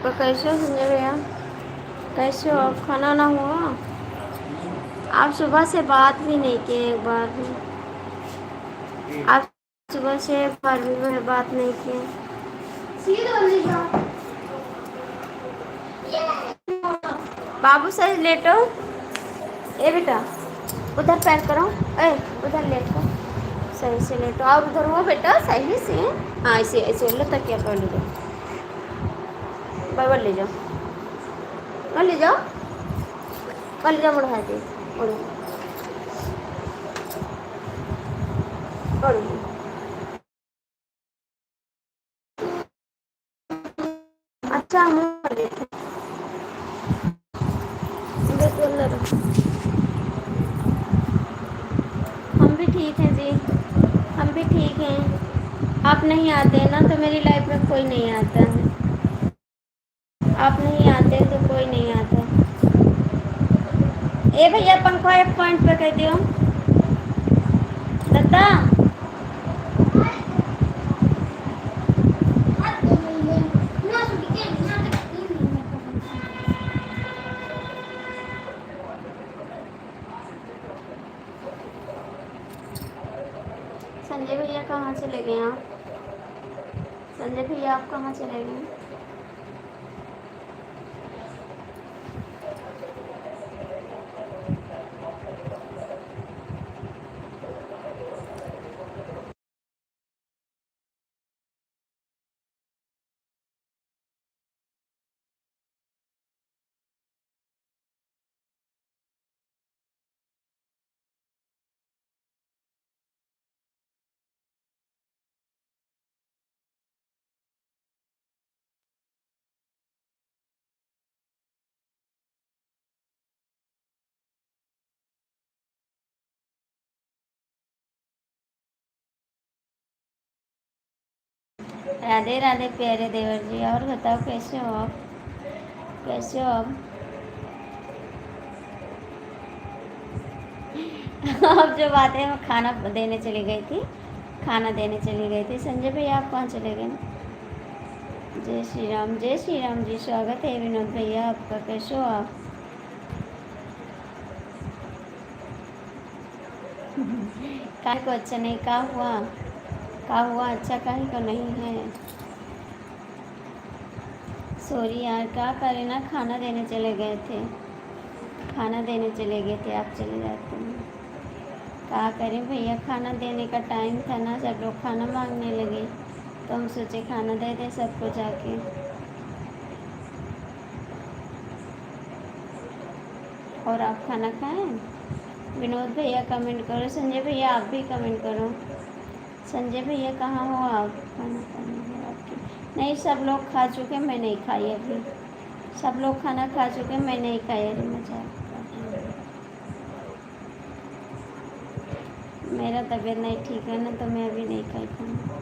तो कैसे हो संजय भैया? कैसे हो आप? खाना ना हुआ? आप सुबह से बात भी नहीं किए एक बार भी। आप सुबह से एक बार भी वह बात नहीं किए। बाबू सही लेटो। ए बेटा, उधर पैर करो। ए, उधर लेटो। सही से लेटो। और उधर हो बेटा, सही से। हाँ, ऐसे ऐसे लो, तकिया पर ले जाओ। बराबर ले जाओ। और ले जाओ। और ले जाओ, बढ़ा दे। और और अच्छा मुँह देते हम भी ठीक हैं जी। हम भी ठीक हैं। आप नहीं आते हैं ना, तो मेरी लाइफ में कोई नहीं आता है। आप नहीं आते हैं तो कोई नहीं आता। ए भैया, पंखा एक पॉइंट पे कर दियो। दत्ता, संजय भैया कहाँ चले गए आप? संजय भैया आप कहाँ चले गए? राधे राधे प्यारे देवर जी। और बताओ कैसे हो आप? कैसे हो आप? अब जो बात है, मैं खाना देने चली गई थी। खाना देने चली गई थी। संजय भैया आप कहाँ चले गए? जय श्री राम, जय श्री राम जी। स्वागत है विनोद भैया आपका। कैसे हो आप? काहे को अच्छा नहीं? का हुआ? का हुआ? अच्छा काहे को नहीं है? सॉरी यार, क्या करें ना, खाना देने चले गए थे। खाना देने चले गए थे, आप चले जाते हैं। क्या करें भैया, खाना देने का टाइम था ना, सब लोग खाना मांगने लगे, तो हम सोचे खाना दे दें सबको जाके। और आप खाना खाएं? विनोद भैया कमेंट करो। संजय भैया आप भी कमेंट करो। संजय भैया कहाँ हो आप? खाना खाने है आपकी? नहीं, सब लोग खा चुके, मैं नहीं खाई अभी। सब लोग खाना खा चुके, मैं नहीं खाई अभी। मजाक कर रही हूँ। मेरा तबीयत नहीं ठीक है ना, तो मैं अभी नहीं खाई खाना।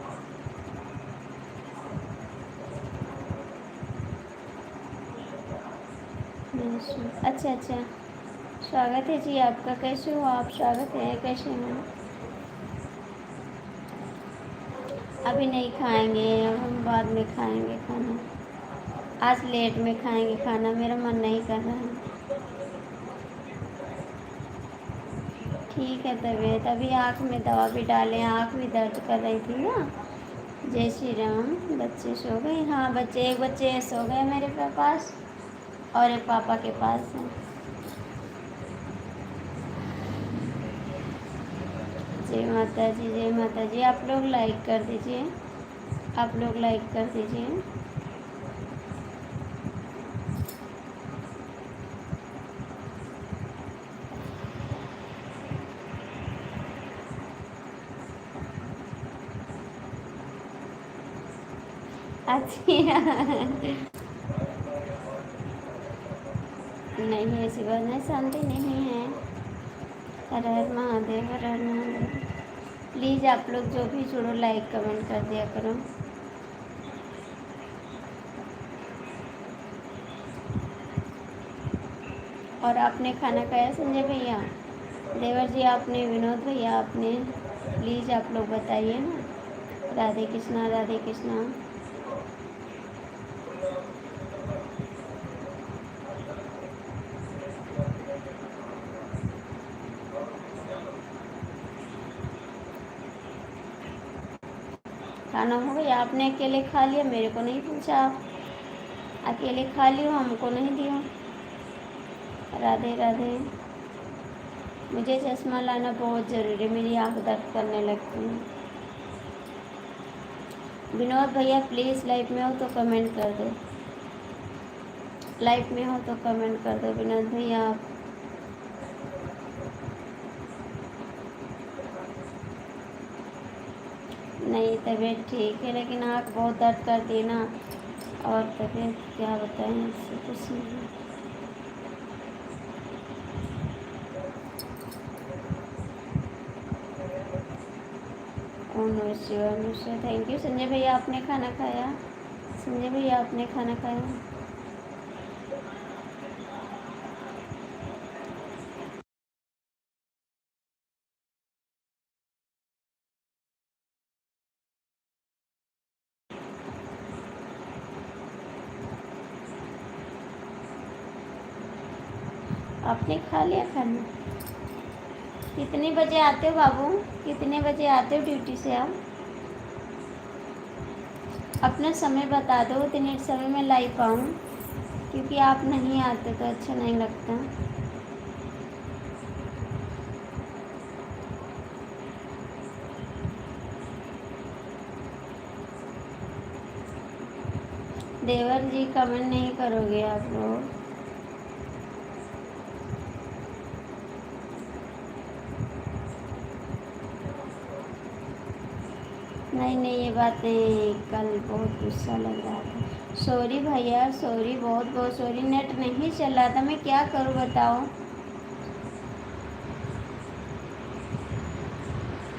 अच्छा अच्छा, स्वागत है जी आपका। कैसे हो आप? स्वागत है। कैसे हैं? अभी नहीं खाएंगे, अब हम बाद में खाएंगे खाना। आज लेट में खाएंगे खाना, मेरा मन नहीं कर रहा है। ठीक है तबीयत। अभी आँख में दवा भी डालें, आँख भी दर्द कर रही थी ना। जय श्री राम। बच्चे सो गए? हाँ, बच्चे, एक बच्चे सो गए मेरे पास, और एक पापा के पास है। जय माता जी, जय माता जी। आप लोग लाइक कर दीजिए, आप लोग लाइक कर दीजिए। अच्छी नहीं, ऐसी बात नहीं, शांति नहीं है। हर हर महादेव, हर हर महादेव। प्लीज़ आप लोग जो भी जुड़ो, लाइक कमेंट कर दिया करो। और आपने खाना खाया संजय भैया? देवर जी आपने? विनोद भैया आपने? प्लीज़ आप लोग बताइए ना। राधे कृष्णा, राधे कृष्णा। खाना हो गया? आपने अकेले खा लिया, मेरे को नहीं पूछा। आप अकेले खा लियो, हमको नहीं दिया। राधे राधे। मुझे चश्मा लाना बहुत ज़रूरी है, मेरी आँख दर्द करने लगती है। विनोद भैया प्लीज़ लाइव में हो तो कमेंट कर दो, लाइव में हो तो कमेंट कर दो विनोद भैया आप। नहीं, तबीयत ठीक है लेकिन आँख बहुत दर्द करती है ना, और तबीयत क्या बताएं, इससे कुछ नहीं। Anushka thank you. संजय भैया आपने खाना खाया? संजय भैया आपने खाना खाया? आपने खा लिया खाना? कितने बजे आते हो बाबू, कितने बजे आते हो ड्यूटी से आप? अपना समय बता दो, इतने समय में लाइव आऊँ, क्योंकि आप नहीं आते तो अच्छा नहीं लगता। देवर जी कमेंट नहीं करोगे आप लोग? नहीं नहीं, ये बात नहीं, कल बहुत गुस्सा लग रहा था। सॉरी भैया, सॉरी, बहुत बहुत सॉरी, नेट नहीं चल रहा था, मैं क्या करूँ बताओ।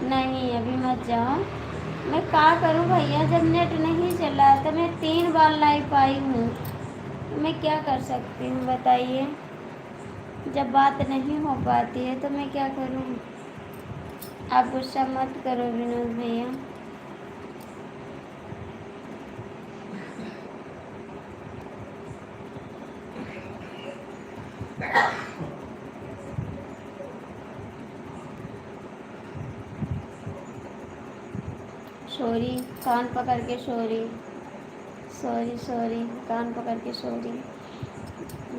नहीं अभी मत जाओ, मैं क्या करूँ भैया, जब नेट नहीं चल रहा था, मैं 3 बार लाइव आई हूँ, तो मैं क्या कर सकती हूँ बताइए। जब बात नहीं हो पाती है तो मैं क्या करूँ। आप गुस्सा मत करो विनोद भैया। सॉरी, कान पकड़ के सॉरी, सॉरी सॉरी, कान पकड़ के सॉरी।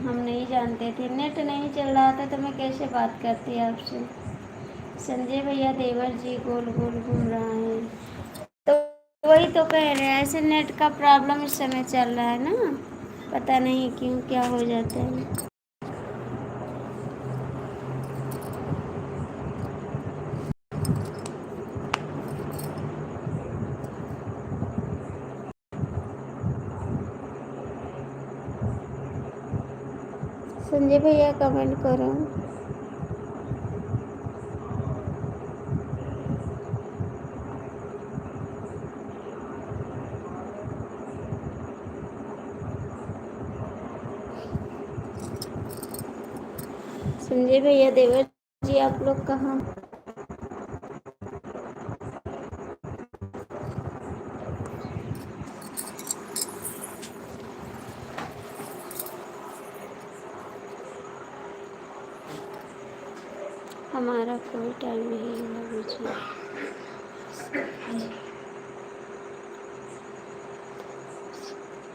हम नहीं जानते थे, नेट नहीं चल रहा था तो मैं कैसे बात करती आपसे। संजय भैया देवर जी गोल गोल घूम रहा है, तो वही तो कह रहे हैं, ऐसे नेट का प्रॉब्लम इस समय चल रहा है ना, पता नहीं क्यों क्या हो जाता है। संजय भैया कमेंट करो। संजय भैया देवर जी आप लोग कहाँ? हमारा कोई टाइम नहीं है मुझे।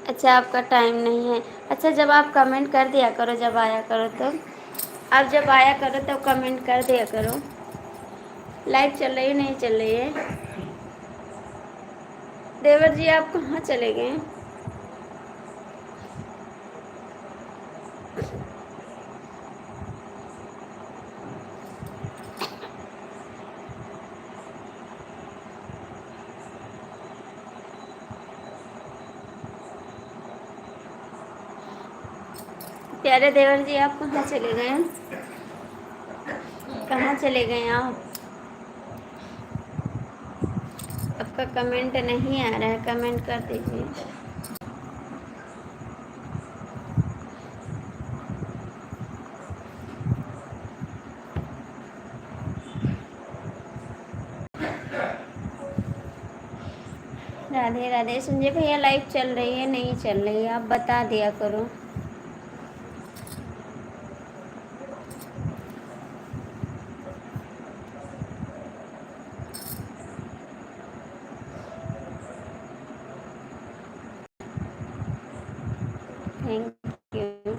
अच्छा आपका टाइम नहीं है, अच्छा जब आप कमेंट कर दिया करो, जब आया करो तो, आप जब आया करो तब कमेंट कर दिया करो। लाइव चल रही है नहीं चल रही है? देवर जी आप कहाँ चले गए? प्यारे देवर जी आप कहाँ चले गए? कहाँ चले गए आप? आपका कमेंट नहीं आ रहा है, कमेंट कर दीजिए। राधे राधे। संजय भैया लाइव चल रही है नहीं चल रही है, आप बता दिया करो। Thank you.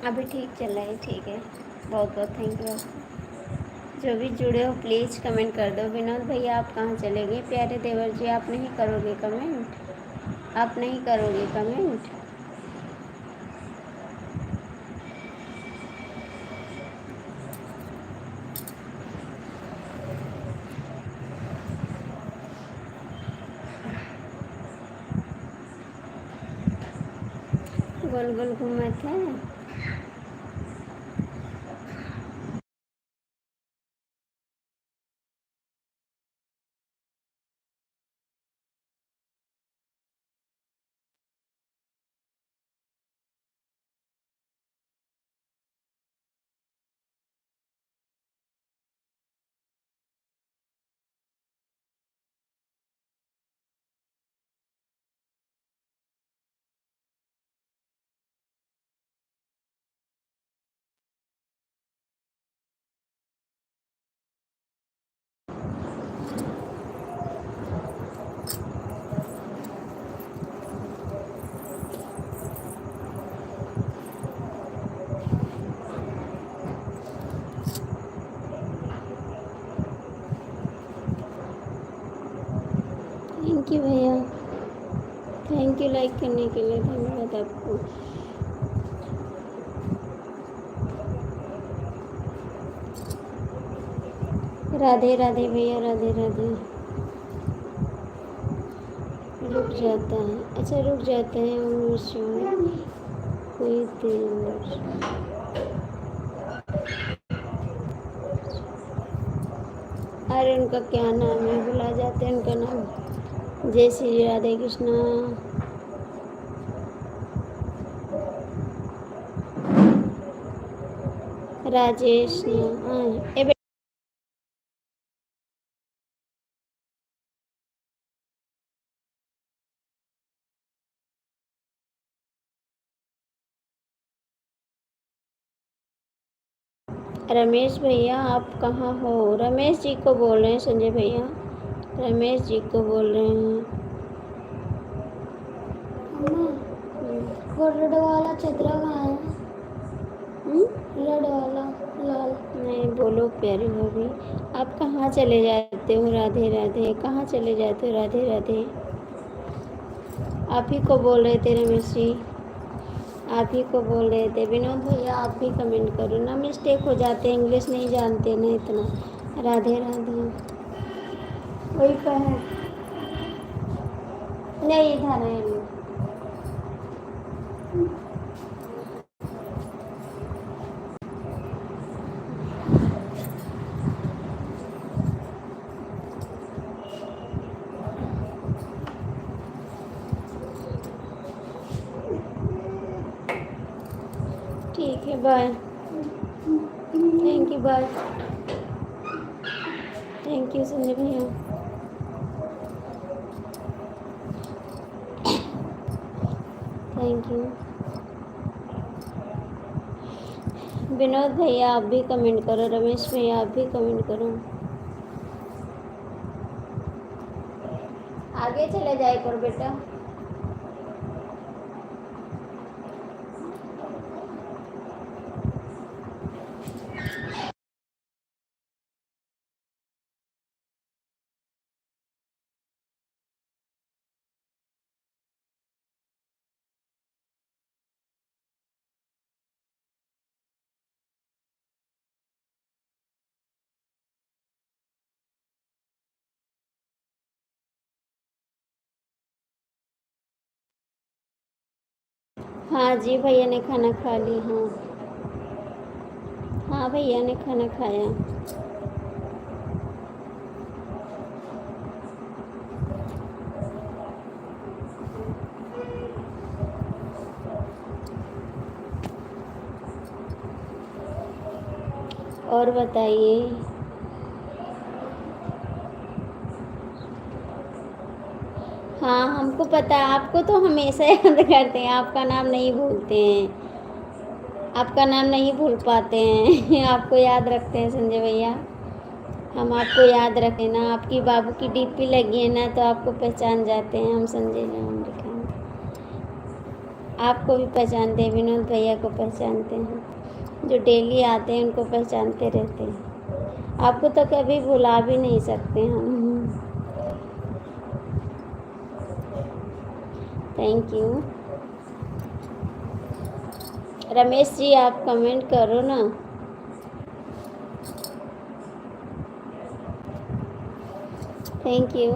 अभी ठीक चल रहा है, ठीक है। बहुत बहुत थैंक यू। जो भी जुड़े हो प्लीज़ कमेंट कर दो। विनोद भैया आप कहाँ चले गए? प्यारे देवर जी आप नहीं करोगे कमेंट? आप नहीं करोगे कमेंट? गोल गोल घूमे थे। थैंक यू भैया, थैंक यू लाइक करने के लिए, धन्यवाद आपको। राधे राधे भैया, राधे राधे। रुक जाता है, अच्छा रुक जाते हैं कोई देर। अरे उनका क्या नाम है, भुला जाते हैं उनका नाम। जय श्री राधे कृष्णा। राजेश हाँ, रमेश भैया आप कहाँ हो? रमेश जी को बोल रहे हैं संजय भैया, रमेश जी को बोल रहे हैं। वो रेड वाला चदरा कहाँ है? रेड वाला लाल नहीं, बोलो प्यारी भाभी आप कहाँ चले जाते हो? राधे राधे, कहाँ चले जाते हो? राधे राधे। आप ही को बोल रहे थे रमेश जी, आप ही को बोल रहे थे। विनोद भैया आप भी कमेंट करो ना, मिस्टेक हो जाते हैं, इंग्लिश नहीं जानते ना इतना। राधे राधे वही का है, नहीं इधर है लोग। ठीक है bye, thank you bye, thank you Sanjay भैया, थैंक यू। विनोद भैया आप भी कमेंट करो, रमेश भैया आप भी कमेंट करो। आगे चले जाए करो बेटा। हाँ जी भैया ने खाना खा ली। हाँ हाँ भैया ने खाना खाया। और बताइए। हाँ हमको पता है, आपको तो हमेशा याद करते हैं, आपका नाम नहीं भूलते हैं, आपका नाम नहीं भूल पाते हैं आपको याद रखते हैं संजय भैया, हम आपको याद रखें ना, आपकी बाबू की डीपी लगी है ना तो आपको पहचान जाते हैं हम, संजय नाम लिखा है। आपको भी पहचानते हैं, विनोद भैया को पहचानते हैं, जो डेली आते हैं उनको पहचानते रहते हैं, आपको तो कभी भुला भी नहीं सकते हम। Thank you. रमेश जी आप कमेंट करो ना। Thank you.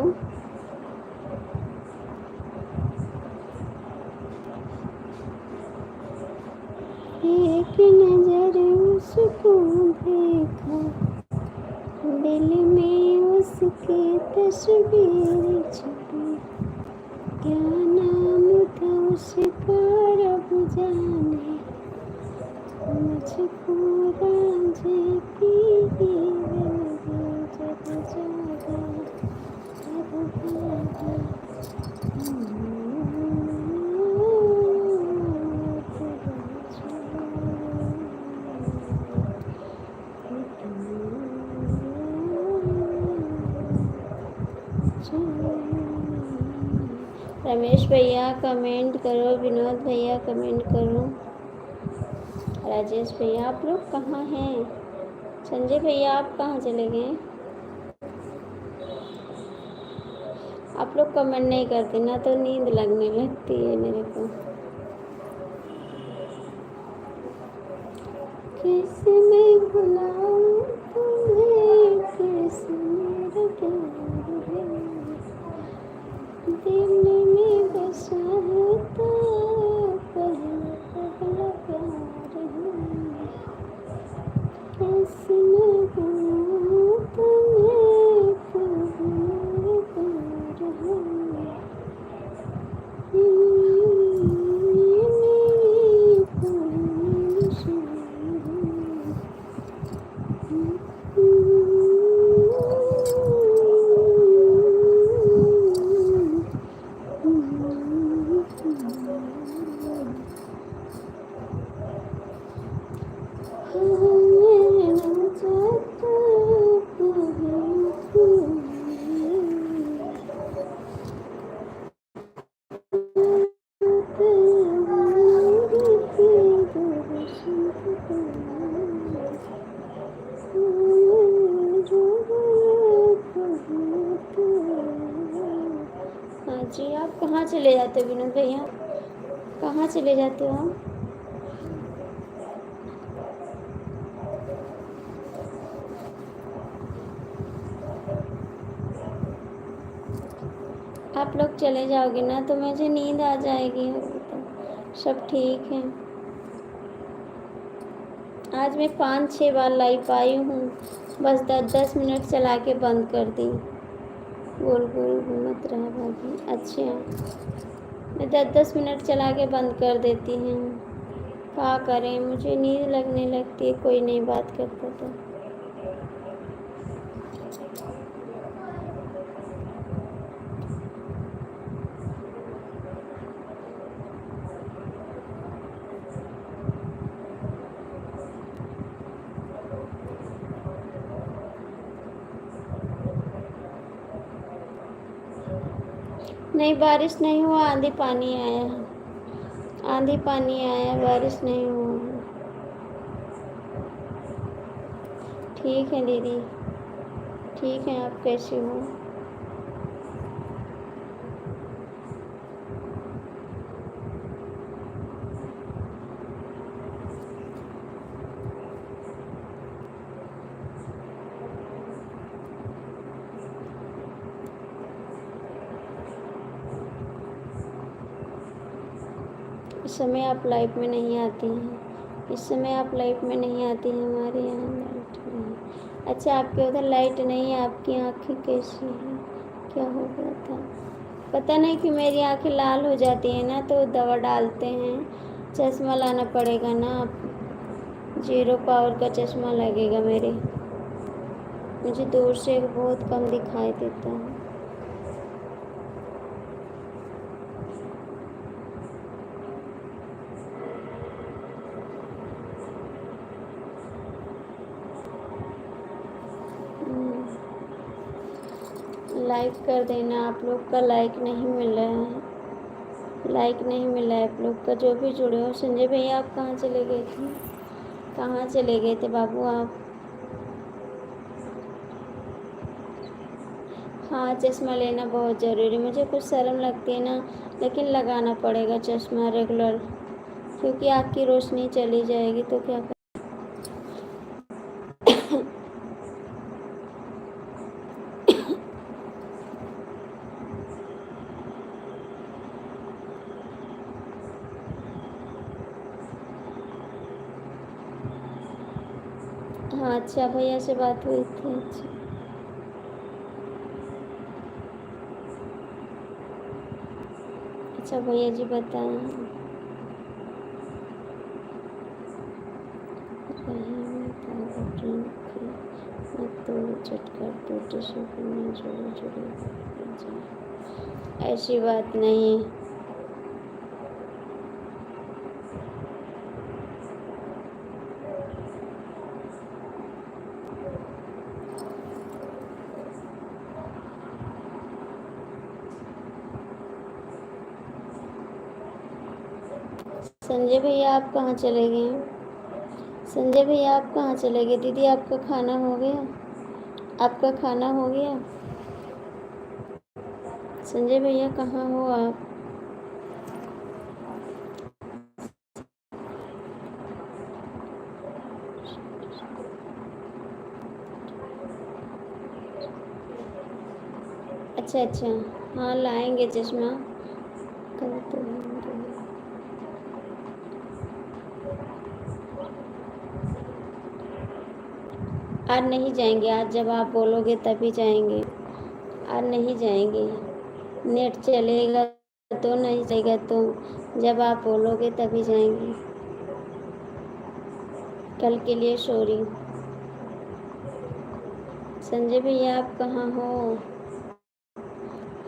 एक नजर उसको देखा, दिल में उसकी तस्वीर छुपी, क्या नाम था उसका रब जाने, मुझको रांझे की लगी, जब जागा तब भागा। रमेश भैया कमेंट करो, विनोद भैया कमेंट करो, राजेश भैया आप लोग कहाँ हैं, संजय भैया आप कहाँ चले गए, आप लोग कमेंट नहीं करते ना तो नींद लगने लगती है मेरे को। कैसे मैं भुलाऊं तुम्हें, कैसे मेरा प्यार है, दिल में बसा है तो पहला पहला प्यार है, कैसे मैं भूलूं तुम्हें, कभी मेरा प्यार है, ये मेरी पहली शान हाँ जी, आप कहाँ चले जाते हो विनोद भैया, कहाँ चले जाते हो आप लोग चले जाओगे ना तो मुझे नींद आ जाएगी, तो सब ठीक है। आज मैं 5-6 बार लाइव आई हूँ, बस 10-10 मिनट चला के बंद कर दी, गोल गोल घूमत रहा भाभी। अच्छा मैं 10-10 मिनट चला के बंद कर देती हूँ, क्या करें, मुझे नींद लगने लगती है कोई नहीं बात करता तो। नहीं बारिश नहीं हुआ, आंधी पानी आया, आंधी पानी आया, बारिश नहीं हुआ। ठीक है दीदी, ठीक है, आप कैसे हो? इस समय आप लाइफ में नहीं आती हैं, इस समय आप लाइफ में नहीं आती हैं, हमारे यहाँ लाइट नहीं। अच्छा आपके उधर लाइट नहीं है, आपकी आँखें कैसी हैं, क्या हो गया था? पता नहीं कि मेरी आँखें लाल हो जाती हैं ना तो दवा डालते हैं, चश्मा लाना पड़ेगा ना, 0 पावर का चश्मा लगेगा मेरे, मुझे दूर से बहुत कम दिखाई देता है। लाइक कर देना। आप लोग का लाइक नहीं मिल रहा है, लाइक नहीं मिला है आप लोग का। जो भी जुड़े हो। संजय भैया आप कहाँ चले गए थे, कहाँ चले गए थे बाबू आप? हाँ, चश्मा लेना बहुत ज़रूरी। मुझे कुछ शर्म लगती है ना, लेकिन लगाना पड़ेगा चश्मा रेगुलर, क्योंकि आँख की रोशनी चली जाएगी तो क्या कर। हाँ अच्छा, भैया से बात हुई थी। अच्छा अच्छा, भैया जी बताएं। मत तोड़ो चटकर टूटे सपने जोड़े जोड़े। ऐसी बात नहीं। संजय भैया आप कहाँ चले गए? संजय भैया आप कहाँ चले गए? दीदी आपका खाना हो गया? आपका खाना हो गया? संजय भैया कहाँ हो आप? अच्छा अच्छा, हाँ लाएंगे चश्मा। कल तो आज नहीं जाएंगे, आज जब आप बोलोगे तभी जाएंगे, आज नहीं जाएंगे। नेट चलेगा तो नहीं चलेगा तो जब आप बोलोगे तभी जाएंगे। कल के लिए सॉरी। संजय भैया आप कहाँ हो?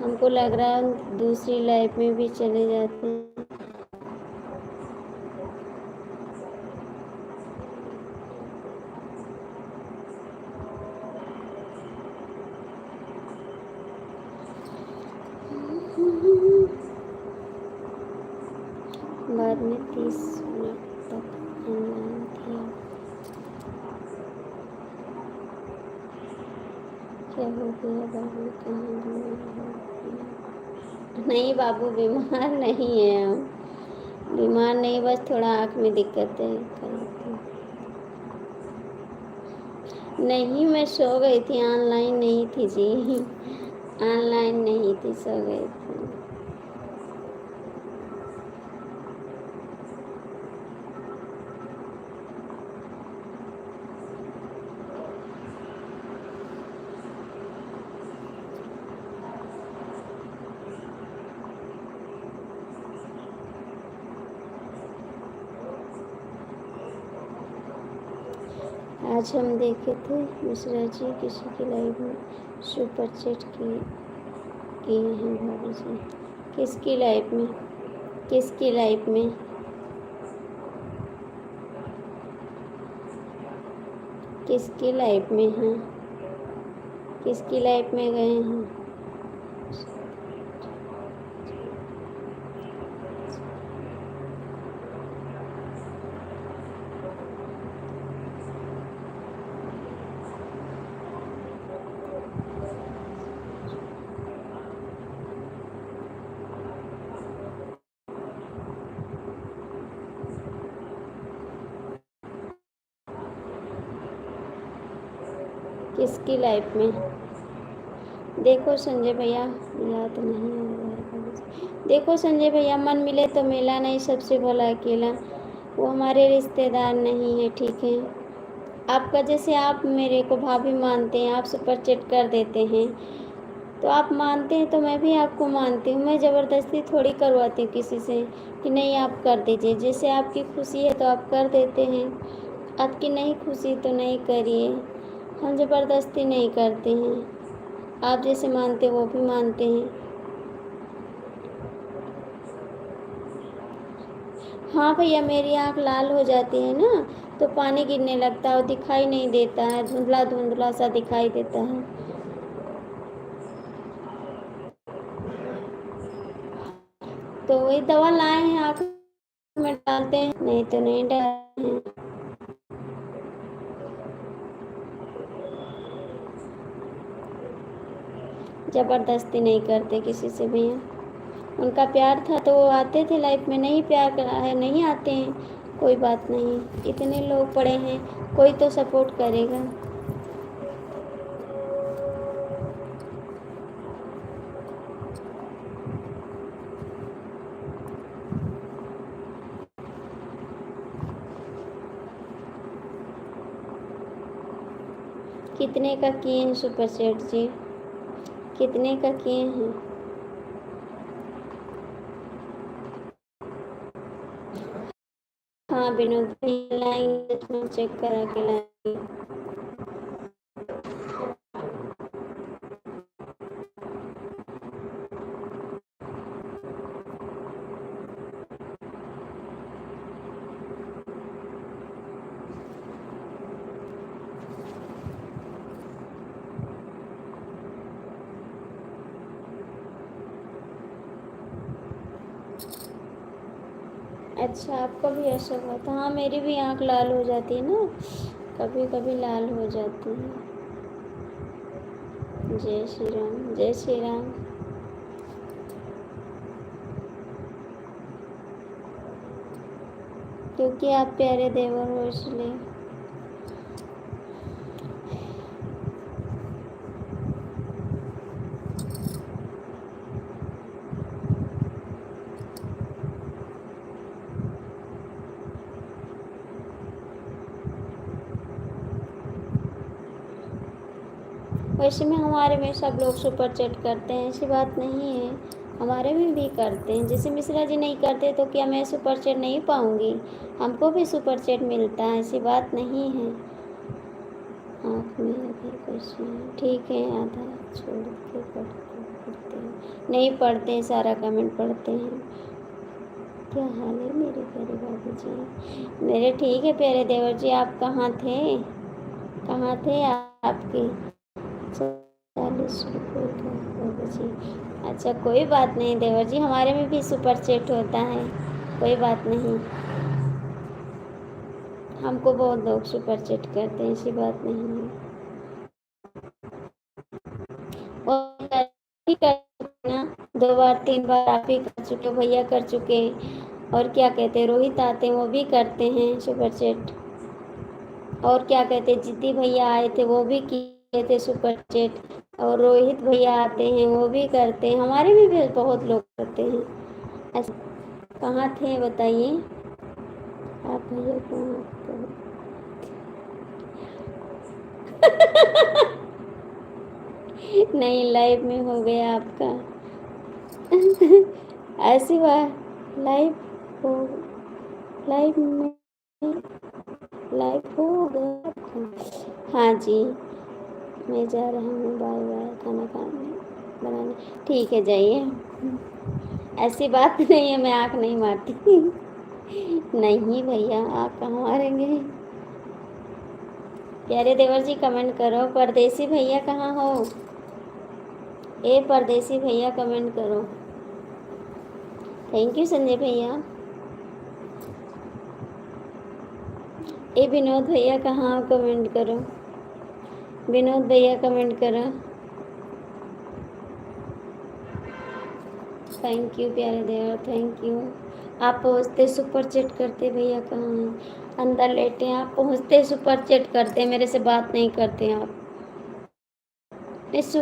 हमको लग रहा है दूसरी लाइफ में भी चले जाते हैं। बाद में 30 मिनट तक ऑनलाइन किया। क्या हो गया बाबू, कहाँ बीमार हो गया? नहीं बाबू बीमार नहीं है हम, बीमार नहीं, बस थोड़ा आँख में दिक्कत है। नहीं मैं सो गई थी, ऑनलाइन नहीं थी जी। ऑनलाइन नहीं थी, सो गई थी। आज हम देखे थे मिश्रा जी किसी की लाइव में सुपर चैट किए हैं भाभी जी। किसकी लाइव में? किसकी लाइव में? किसकी लाइव में हैं? किसकी लाइव में गए हैं? किसकी लाइफ में? देखो संजय भैया, याद नहीं आ रहा है। देखो संजय भैया, मन मिले तो मेला नहीं, सबसे भला अकेला। वो हमारे रिश्तेदार नहीं है, ठीक है? आपका जैसे आप मेरे को भाभी मानते हैं, आप सुपर चैट कर देते हैं, तो आप मानते हैं तो मैं भी आपको मानती हूँ। मैं ज़बरदस्ती थोड़ी करवाती हूँ किसी से कि नहीं आप कर दीजिए। जैसे आपकी खुशी है तो आप कर देते हैं, आपकी नहीं खुशी तो नहीं करिए। हम ज़बरदस्ती नहीं करते हैं, आप जैसे मानते वो भी मानते हैं। हाँ भैया, मेरी आँख लाल हो जाती है ना, तो पानी गिरने लगता है और दिखाई नहीं देता है, धुंधला धुंधला सा दिखाई देता है। तो वही दवा लाए हैं, आँख में डालते हैं, नहीं तो नहीं डालते हैं। जबरदस्ती नहीं करते किसी से भैया। उनका प्यार था तो वो आते थे लाइफ में, नहीं प्यार करा है नहीं आते हैं, कोई बात नहीं। इतने लोग पड़े हैं, कोई तो सपोर्ट करेगा। कितने का किए हैं सुपर सेट जी? कितने का किए हैं? हाँ विनोद भैया लाएंगे, चश्मा चेक करा के लाएंगे। अच्छा आपका भी ऐसा हुआ था? हाँ मेरी भी आँख लाल हो जाती है ना, कभी कभी लाल हो जाती है। जय श्री राम, जय श्री राम। क्योंकि आप प्यारे देवर हो इसलिए। वैसे में हमारे में सब लोग सुपर चैट करते हैं, ऐसी बात नहीं है, हमारे में भी करते हैं। जैसे मिश्रा जी नहीं करते तो क्या मैं सुपर चैट नहीं पाऊँगी? हमको भी सुपर चैट मिलता है, ऐसी बात नहीं है। आँख में अगर कैसे ठीक है, आधा छोड़ के पढ़ते हैं, नहीं पढ़ते हैं, सारा कमेंट पढ़ते हैं। क्या हाल है मेरे प्यारे बाबू जी? मेरे ठीक है प्यारे देवर जी। आप कहाँ थे, कहाँ थे आपके? 40 रुपये का बाबू जी। अच्छा कोई बात नहीं देवर जी, हमारे में भी सुपर चैट होता है, कोई बात नहीं। हमको बहुत लोग सुपर चैट करते हैं, ऐसी बात नहीं है। और ही कर चुके ना, 2 बार 3 बार आप ही कर चुके, भैया कर चुके, और क्या कहते हैं रोहित आते हैं वो भी करते हैं सुपर चैट। और क्या कहते हैं जिद्दी भैया आए थे वो भी किए थे सुपर चैट, और रोहित भैया आते हैं वो भी करते हैं, हमारे भी बहुत लोग करते हैं। ऐसा कहाँ थे बताइए आप भैया को? नहीं लाइव में हो गया आपका। ऐसी बात लाइव हो, लाइव में लाइव हो गया आपका? हाँ जी मैं जा रहा हूँ, बाय बाय, खाना खाने बनाने। ठीक है जाइए, ऐसी बात नहीं है, मैं आँख नहीं मारती। नहीं भैया आँख कहाँ मारेंगे? प्यारे देवर जी कमेंट करो, परदेसी भैया कहाँ हो? ए परदेसी भैया कमेंट करो। थैंक यू संजय भैया। ए विनोद भैया कहाँ हो? कमेंट करो, विनोद भैया कमेंट करो। थैंक यू प्यारे देवर, थैंक यू। आप पहुँचते सुपर चैट करते, भैया कहाँ हैं? अंदर लेटे हैं। आप पहुँचते सुपर चैट करते, मेरे से बात नहीं करते आप। इस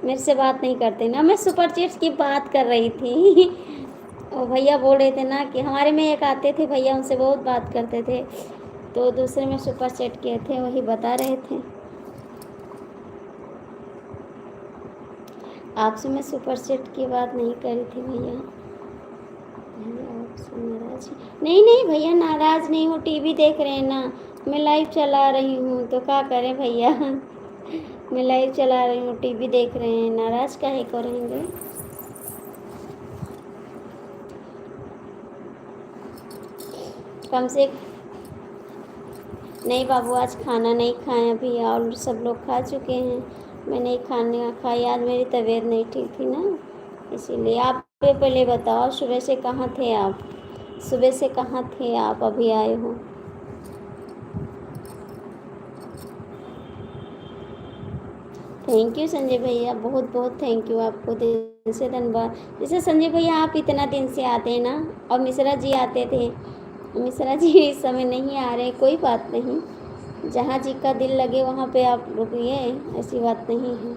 मेरे से बात नहीं करते ना, मैं सुपर चैट्स की बात कर रही थी। और भैया बोल रहे थे ना कि हमारे में एक आते थे भैया, उनसे बहुत बात करते थे, तो दूसरे में सुपर चैट किए थे, वही बता रहे थे। आपसे मैं सुपर चैट की बात नहीं करी थी भैया। भैया आपसे नाराज? नहीं नहीं भैया नाराज नहीं हूँ, टीवी देख रहे हैं ना, मैं लाइव चला रही हूँ तो क्या करें भैया। मैं लाइव चला रही हूँ, टीवी देख रहे हैं, नाराज काहे करेंगे? कम से नहीं बाबू, आज खाना नहीं खाए अभी, और सब लोग खा चुके हैं। मैं नहीं खाने खाई, आज मेरी तबीयत नहीं ठीक थी ना, इसीलिए। आप पहले बताओ, सुबह से कहाँ थे आप? सुबह से कहाँ थे आप, अभी आए हो? थैंक यू संजय भैया, बहुत बहुत थैंक यू आपको, दिल से धन्यवाद। जैसे संजय भैया आप इतना दिन से आते हैं ना, और मिश्रा जी आते थे, मिश्रा जी इस समय नहीं आ रहे, कोई बात नहीं, जहाँ जी का दिल लगे वहाँ पे आप रुकिए, ऐसी बात नहीं है।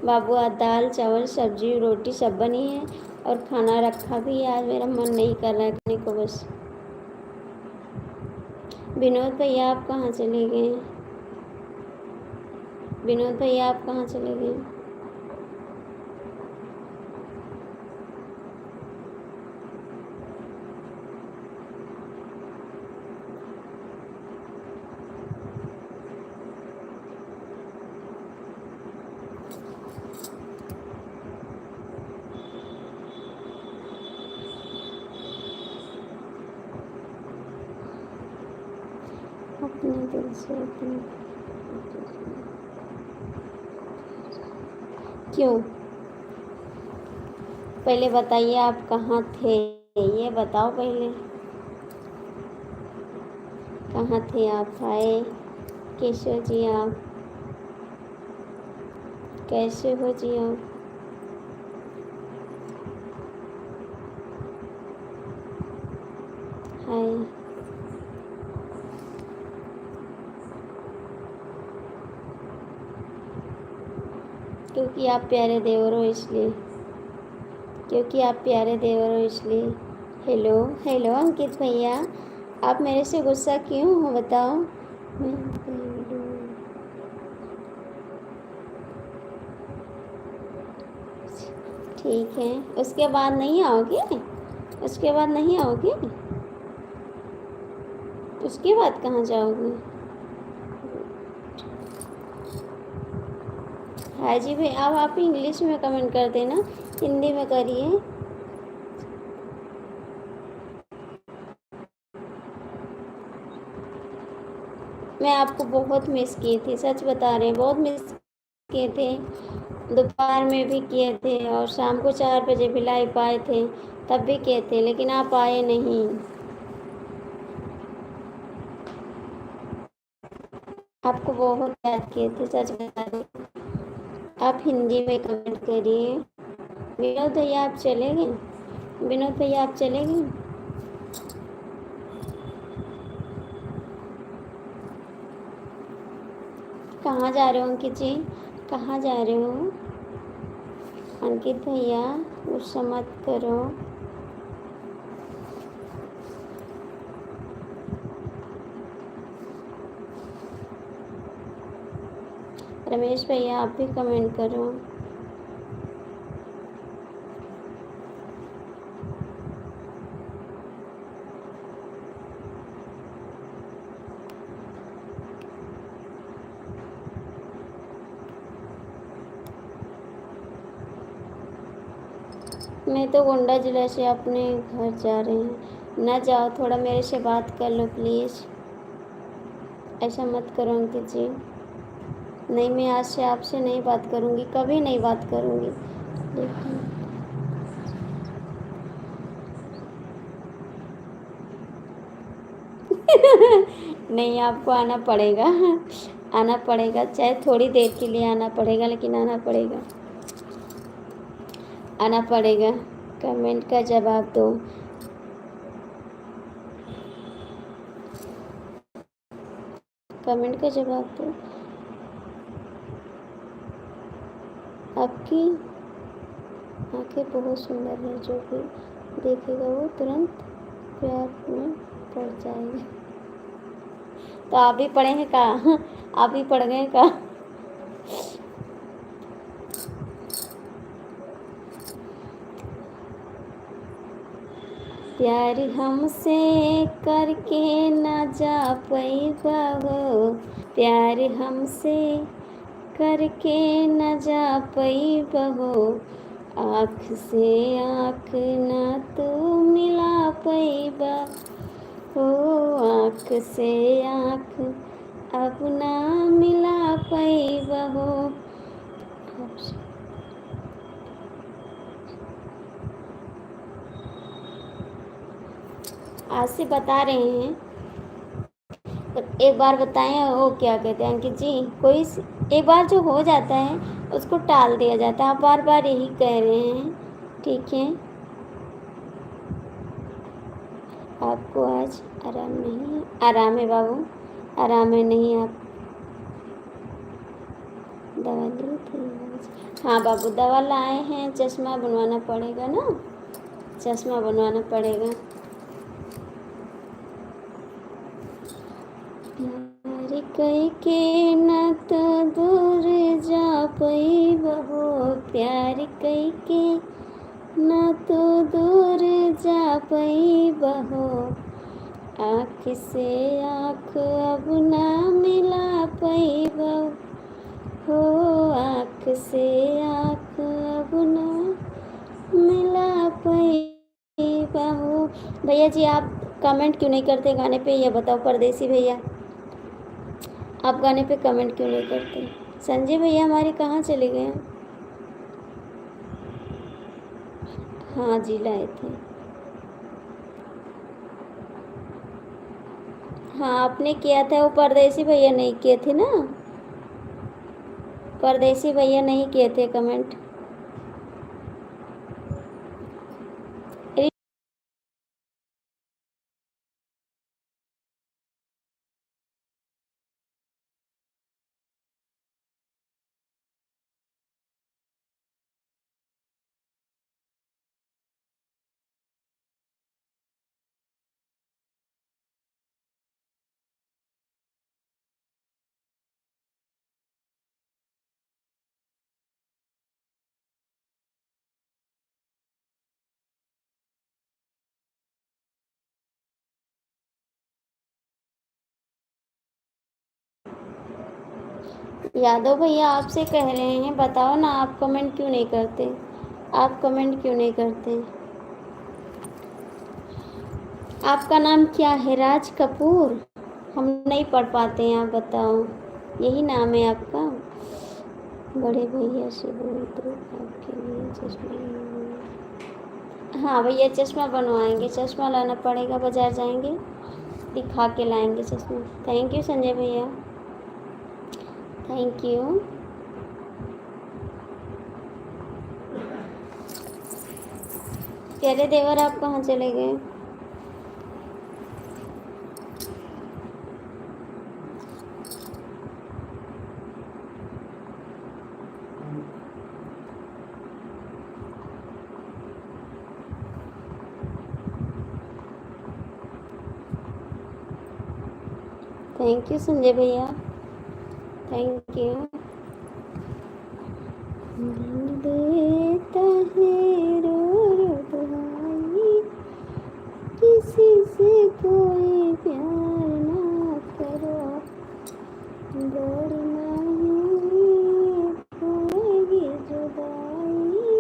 बाबू आज दाल चावल सब्जी रोटी सब बनी है, और खाना रखा भी है, आज मेरा मन नहीं कर रहा है खाने को बस। विनोद भैया आप कहाँ चले गए? विनोद भैया आप कहाँ चले गए? अपने दिल से अपने, क्यों? पहले बताइए आप कहाँ थे, ये बताओ पहले, कहाँ थे आप? आए केशव जी, आप कैसे हो जी आप? हाय। क्योंकि आप प्यारे देवर हो इसलिए, क्योंकि आप प्यारे देवर हो इसलिए। हेलो हेलो अंकित भैया, आप मेरे से गुस्सा क्यों हो बताओ? ठीक है, उसके बाद नहीं आओगे? उसके बाद नहीं आओगे? उसके बाद कहाँ जाओगे? हाँ जी भाई, अब आप इंग्लिश में कमेंट कर देना, हिंदी में करिए। मैं आपको बहुत मिस की थी, सच बता रहे हैं, बहुत मिस किए थे। दोपहर में भी किए थे, और शाम को 4 बजे भी लाइव आए थे, तब भी किए थे, लेकिन आप आए नहीं। आपको बहुत याद किए थे, सच बता रहे। आप हिंदी में कमेंट करिए। विनोद भैया आप चले गए? विनोद भैया आप चले गए? कहाँ जा रहे हो अंकित जी, कहाँ जा रहे हो? अंकित भैया गुस्सा मत करो। रमेश भैया आप भी कमेंट करो। मैं तो गोंडा जिला से अपने घर जा रही हूँ। ना जाओ, थोड़ा मेरे से बात कर लो प्लीज़, ऐसा मत करो अंकित जी। नहीं, मैं आज से आपसे नहीं बात करूँगी, कभी नहीं बात करूँगी, लेकिन नहीं, आपको आना पड़ेगा, आना पड़ेगा, चाहे थोड़ी देर के लिए आना पड़ेगा, लेकिन आना पड़ेगा, आना पड़ेगा। कमेंट का जवाब दो। कमेंट का जवाब दो। आपकी आंखें बहुत सुंदर है, जो भी देखेगा वो तुरंत प्यार में पड़ जाएगा। तो आप भी पढ़े हैं का? आप भी पढ़ गए का? प्यार हमसे करके न जा पैबा हो, प्यार हमसे करके न जा पैबा हो, आँख से आँख न तू मिला पैबा हो, आँख से आँख अब ना मिला पैबा हो। आज से बता रहे हैं, तो एक बार बताएं वो क्या कहते हैं अंकित जी। कोई एक बार जो हो जाता है उसको टाल दिया जाता है, आप बार बार यही कह रहे हैं, ठीक है। आपको आज आराम नहीं है? आराम है बाबू, आराम है नहीं? आप दवा ली थी? हाँ बाबू दवा लाए हैं, चश्मा बनवाना पड़ेगा ना, चश्मा बनवाना पड़ेगा। प्यार कई के न तो दूर जा पैबा हो, प्यार कई के न तो दूर जा पैबा हो, आँख से आँख अब ना मिला पैबा हो, आँख से आँख अब ना मिला पैबा हो। भैया जी आप कमेंट क्यों नहीं करते गाने पे, ये बताओ परदेसी भैया, आप गाने पे कमेंट क्यों नहीं करते? संजय भैया हमारे कहाँ चले गए हैं? हाँ जी लाए थे। हाँ आपने किया था, वो परदेसी भैया नहीं किए थे ना, परदेसी भैया नहीं किए थे कमेंट। यादव भैया आपसे कह रहे हैं, बताओ ना आप कमेंट क्यों नहीं करते, आप कमेंट क्यों नहीं करते? आपका नाम क्या है? राज कपूर? हम नहीं पढ़ पाते हैं, आप बताओ, यही नाम है आपका? बड़े भैया से बोल दो आपके लिए चश्मा। हाँ भैया चश्मा बनवाएंगे, चश्मा लाना पड़ेगा, बाजार जाएंगे दिखा के लाएंगे चश्मा। थैंक यू संजय भैया, थैंक यू। प्यारे देवर आप कहाँ चले गए? थैंक यू संजय भैया, थैंक यू। दिन देता है रो रो दुहाई, किसी से कोई प्यार ना करो, दौड़ना ही पड़ेगी जुदाई,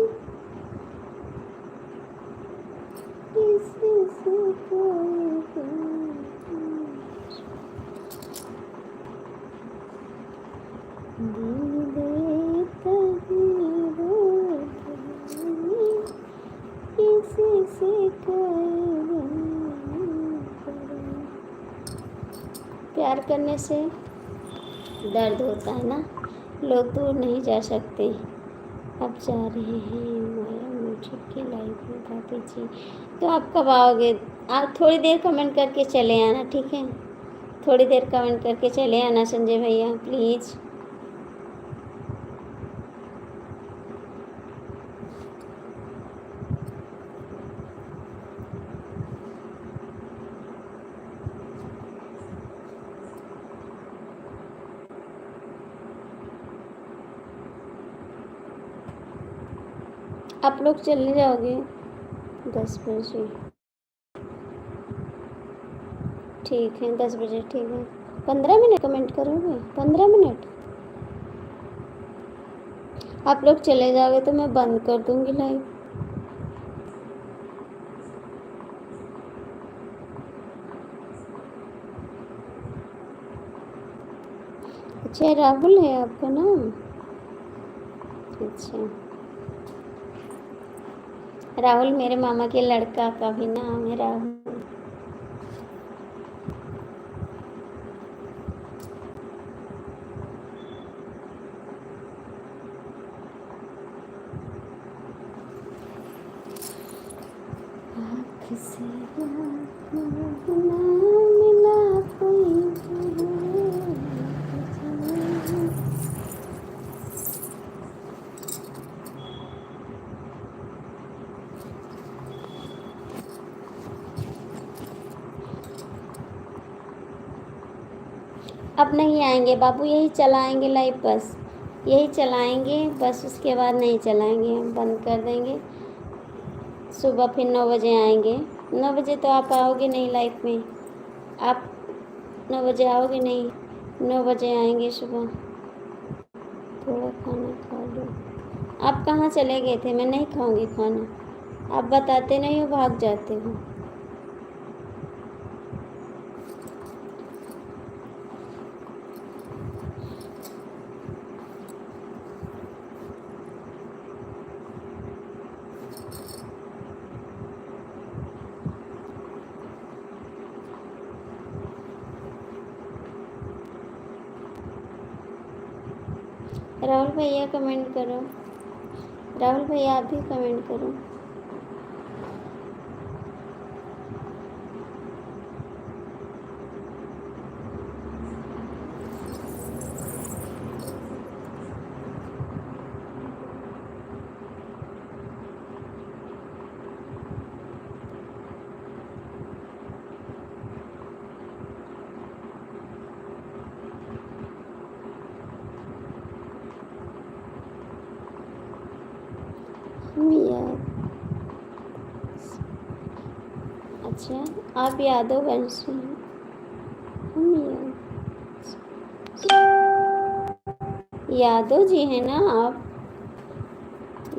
किसी से कोई प्यार। प्यार करने से दर्द होता है ना, लोग दूर नहीं जा सकते। अब जा रहे हैं माया मुझे की लाइफ में भाभी जी, तो आप कब आओगे? आप थोड़ी देर कमेंट करके चले आना, ठीक है, थोड़ी देर कमेंट करके चले आना संजय भैया प्लीज़। आप लोग चले जाओगे 10 बजे? ठीक है 10 बजे, ठीक है। 15 मिनट कमेंट करोगे? 15 मिनट? आप लोग चले जाओगे तो मैं बंद कर दूँगी लाइव। अच्छा, राहुल है आपका नाम? अच्छा, राहुल मेरे मामा के लड़का का भी नाम है राहुल। आँख से आँख ना मिला कोई अब नहीं आएंगे बाबू, यही चलाएंगे लाइव, बस यही चलाएंगे बस, उसके बाद नहीं चलाएंगे, हम बंद कर देंगे। सुबह फिर 9 बजे आएंगे। 9 बजे तो आप आओगे नहीं लाइव में, आप 9 बजे आओगे नहीं। 9 बजे आएंगे सुबह। थोड़ा खाना खा लो। आप कहाँ चले गए थे? मैं नहीं खाऊंगी खाना, आप बताते नहीं हो, भाग जाते हो। राहुल भैया कमेंट करो, राहुल भैया आप भी कमेंट करो। हम याद, अच्छा आप यादव वंश से हैं। हम यादव जी हैं ना आप?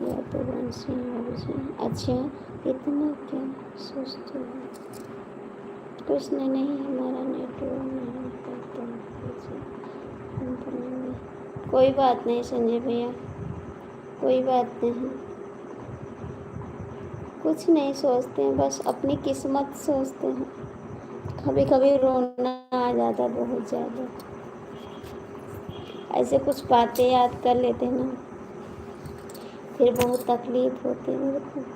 यादव वंश से हैं। अच्छा, इतना क्या सोचते हो? कुछ नहीं, हमारा नेटवर्क नहीं करता कंपनी में। कोई बात नहीं संजय भैया, कोई बात नहीं, कुछ नहीं सोचते हैं, बस अपनी किस्मत सोचते हैं। कभी कभी रोना आ जाता, बहुत ज़्यादा। ऐसे कुछ बातें याद कर लेते हैं ना, फिर बहुत तकलीफ होती है मेरे को।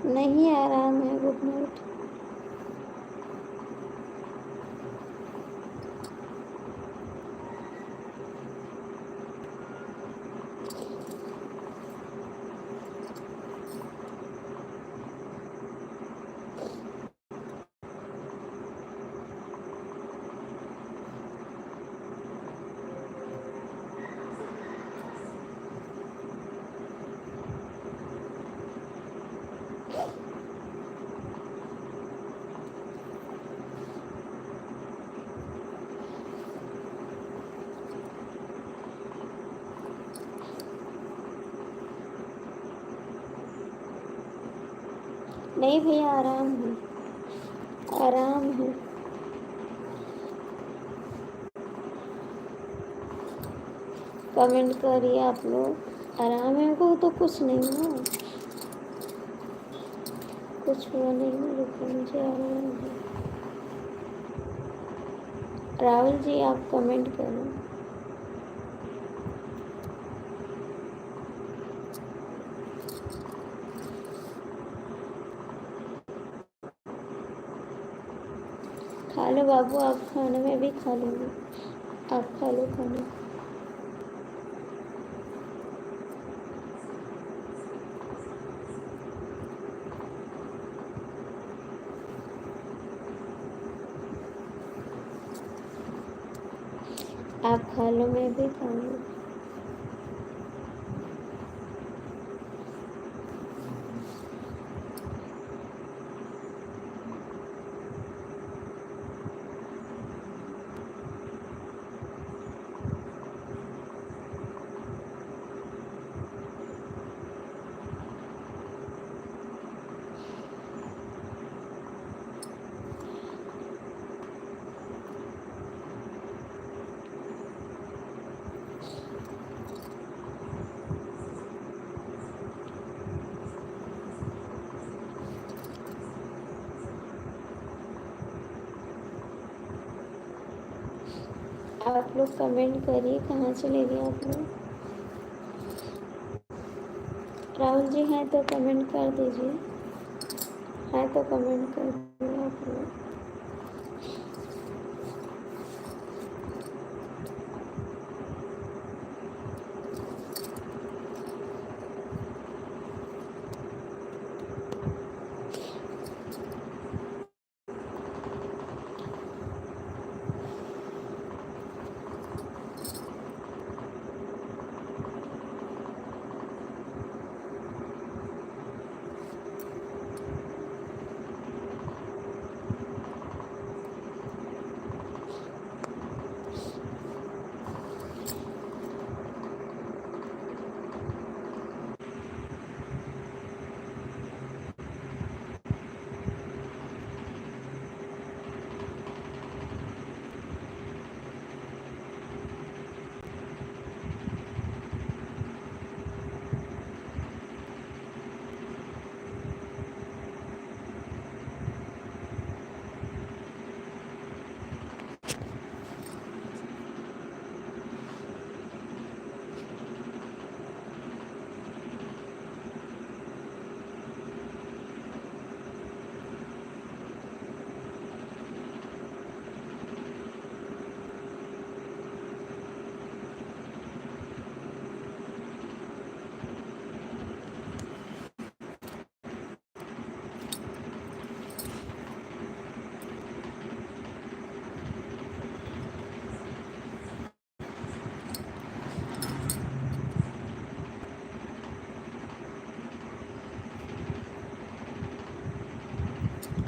नहीं, आराम है, गुड नाइट। नहीं भैया, आराम है, आराम है। कमेंट करिए आप लोग, आराम है को तो कुछ नहीं हुआ, कुछ हुआ नहीं है, रुको मुझे आ रहा है। राहुल जी आप कमेंट करो। खा लो बाबू, आप खाने में भी खा लोगे, आप खा लो खाना। आप खा लो, मैं भी खा लूँ। आप लोग कमेंट करिए, कहाँ चले गए आप लोग। राहुल जी हैं तो कमेंट कर दीजिए, हैं तो कमेंट कर दीजिए आप लोग।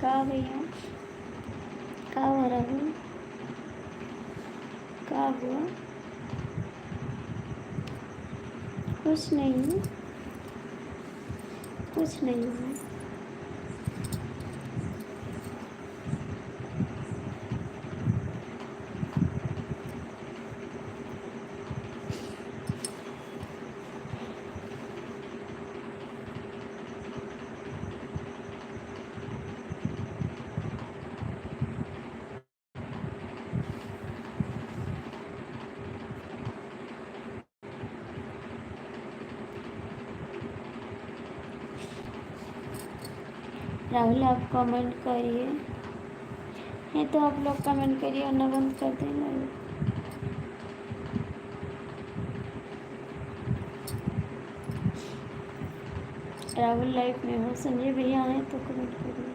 कहाँ भैया, कहाँ हो रहा है, कहाँ हुआ? कुछ नहीं, कुछ नहीं हुआ। राहुल आप कमेंट करिए, नहीं तो आप लोग कमेंट करिए वरना बंद कर देना। राहुल लाइफ में हो, संजय भैया हैं तो कमेंट करिए।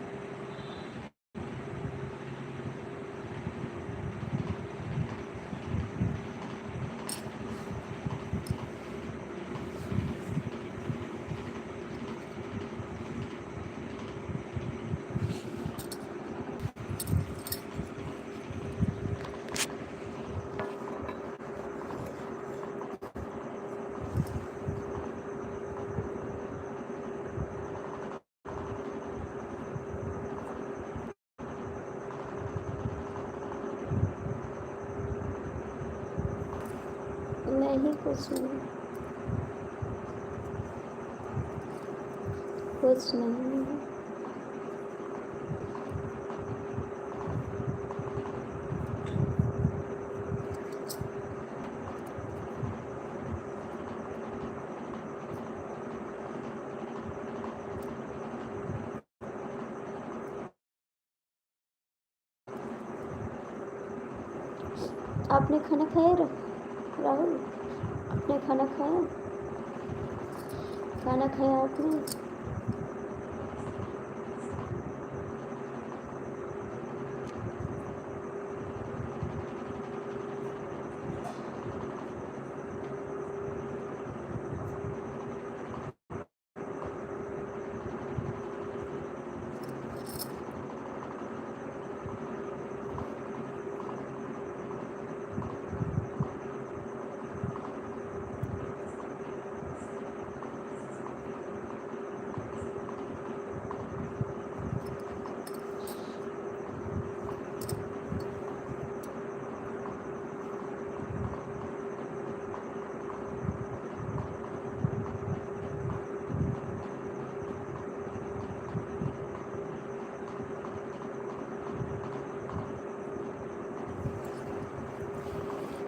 नहीं कुछ नहीं। कुछ नहीं। आपने खाना खाया राहुल? आपने खाना खाया? खाना खाया आपने?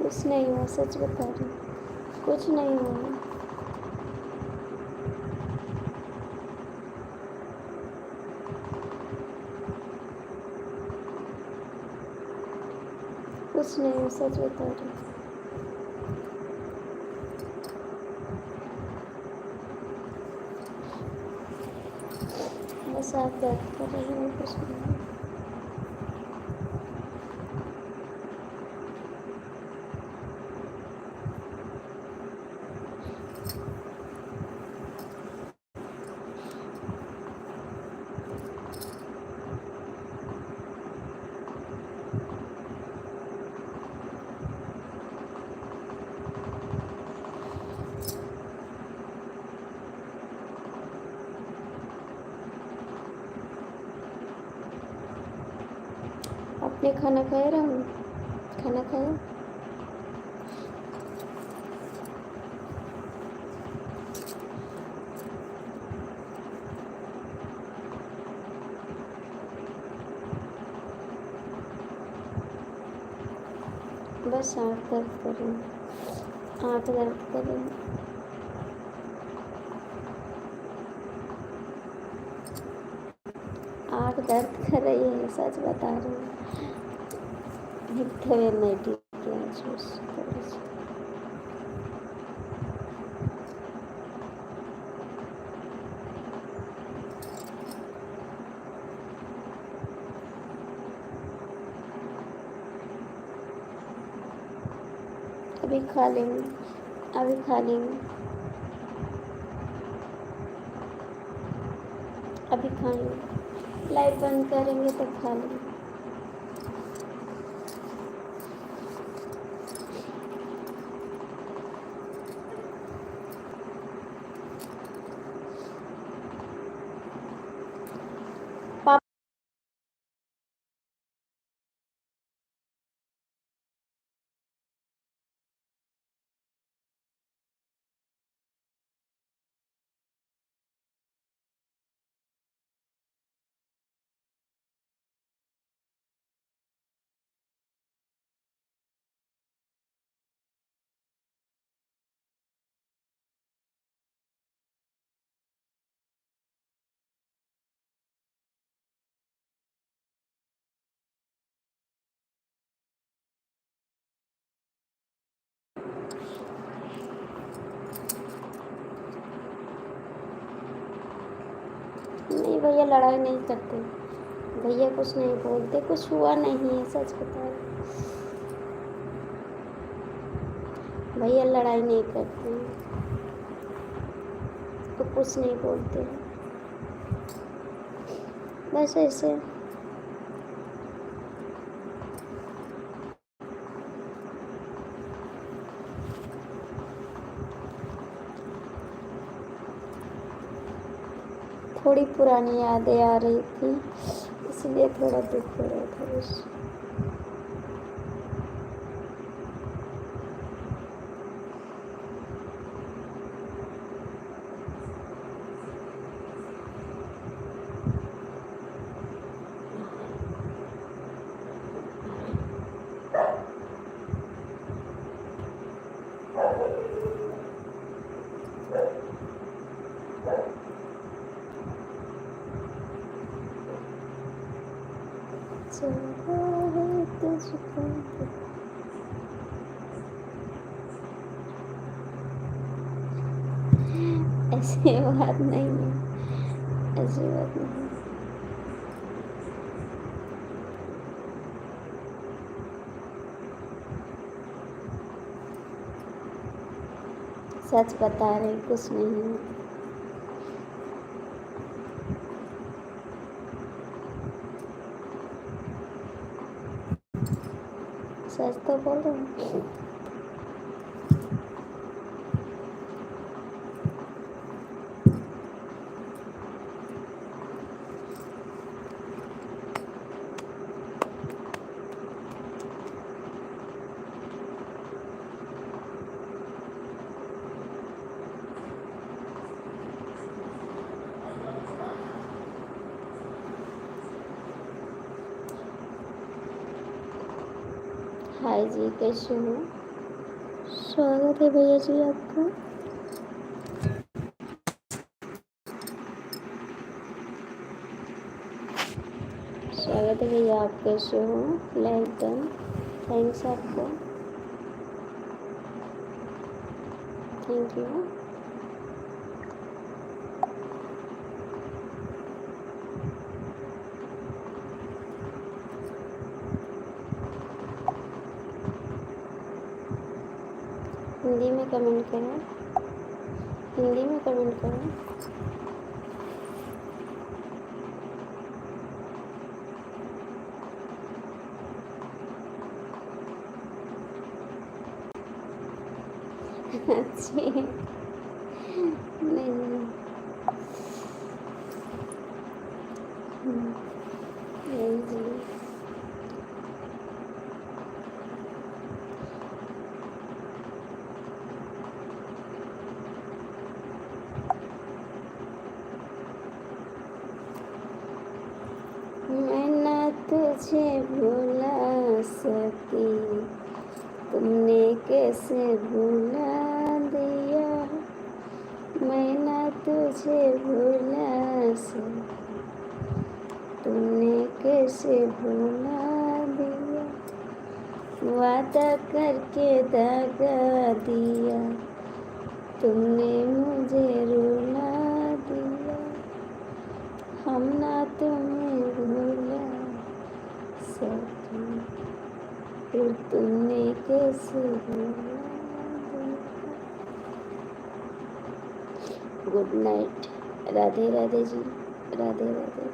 कुछ नहीं हुआ, सच बता रही, कुछ नहीं हुआ। कुछ नहीं हुआ, सच बता रही। बस आप दर्द कर रही हो, कुछ नहीं। आपने खाना खाया राहुल? खाना खाया? बस आँख दर्द कर रही है, आँख दर्द कर रही है। आँख दर्द कर रही है, सच बता रही हूँ। तबीयत नहीं ठीक है आज बस थोड़ी सी। अभी खा लेंगे, अभी खा लेंगे, अभी खाएंगे। लाइट बंद करेंगे तब खा लेंगे। नहीं भैया लड़ाई नहीं करते, भैया कुछ नहीं बोलते, कुछ हुआ नहीं है, सच बता रही। भैया लड़ाई नहीं करते हैं, तो कुछ नहीं बोलते हैं, बस ऐसे। थोड़ी पुरानी यादें आ रही थी, इसलिए थोड़ा दुख हो रहा था बस। चाहा है तुझको। ऐसी बात नहीं है, ऐसी बात नहीं। सच बता रहे, कुछ नहीं है। सच तो बोल रहे हैं। हाय जी, कैसे हो? स्वागत है भैया जी आपका। स्वागत है भैया, आप कैसे हो? लाइक डन, थैंक्स आपको, थैंक यू। हिंदी में कमेंट करो, हिंदी में कमेंट करो। अच्छी नहीं, नहीं जी। मैं ना तुझे भुला सकी, तुमने कैसे भुला दिया। मैं ना तुझे भुला सकी, तुमने कैसे भुला दिया। वादा करके दगा दिया, तुमने मुझे रुला दिया। हम ना तुम्हें भुला सके, फिर तुमने कैसे भुला दिया। Good night, Radhe Radhe ji, Radhe Radhe.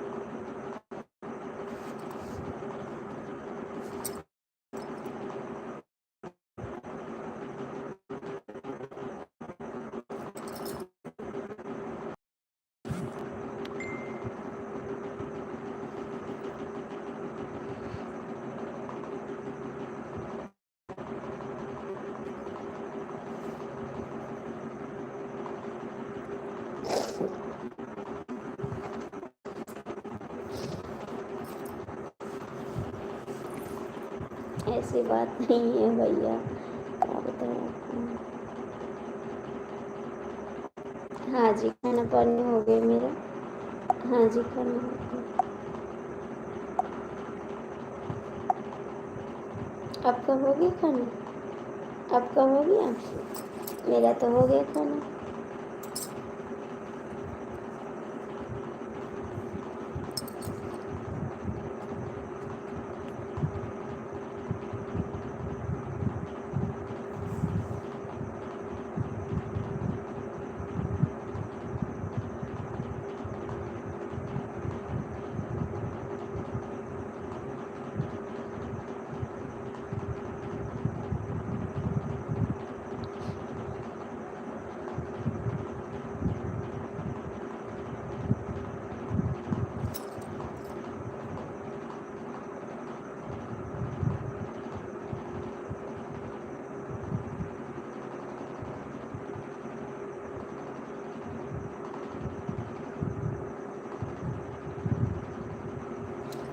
ऐसी बात नहीं है भैया, क्या बताएं आपको। हाँ जी, खाना पानी हो गया मेरा। हाँ जी, खाना हो गया। आपका हो गया खाना? आपका हो गया? मेरा तो हो गया खाना।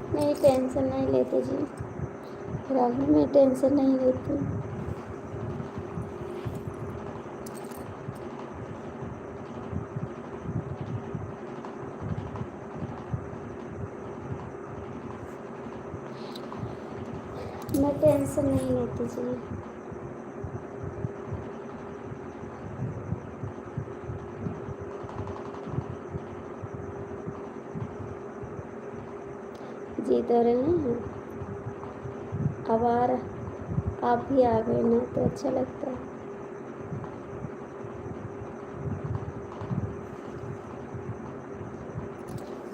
नहीं, टेंशन नहीं लेते जी, राहुल में टेंशन नहीं लेती। टेंशन नहीं लेती चाहिए। जी तो रहे हैं। अब आप भी आ गए ना तो अच्छा लगता है।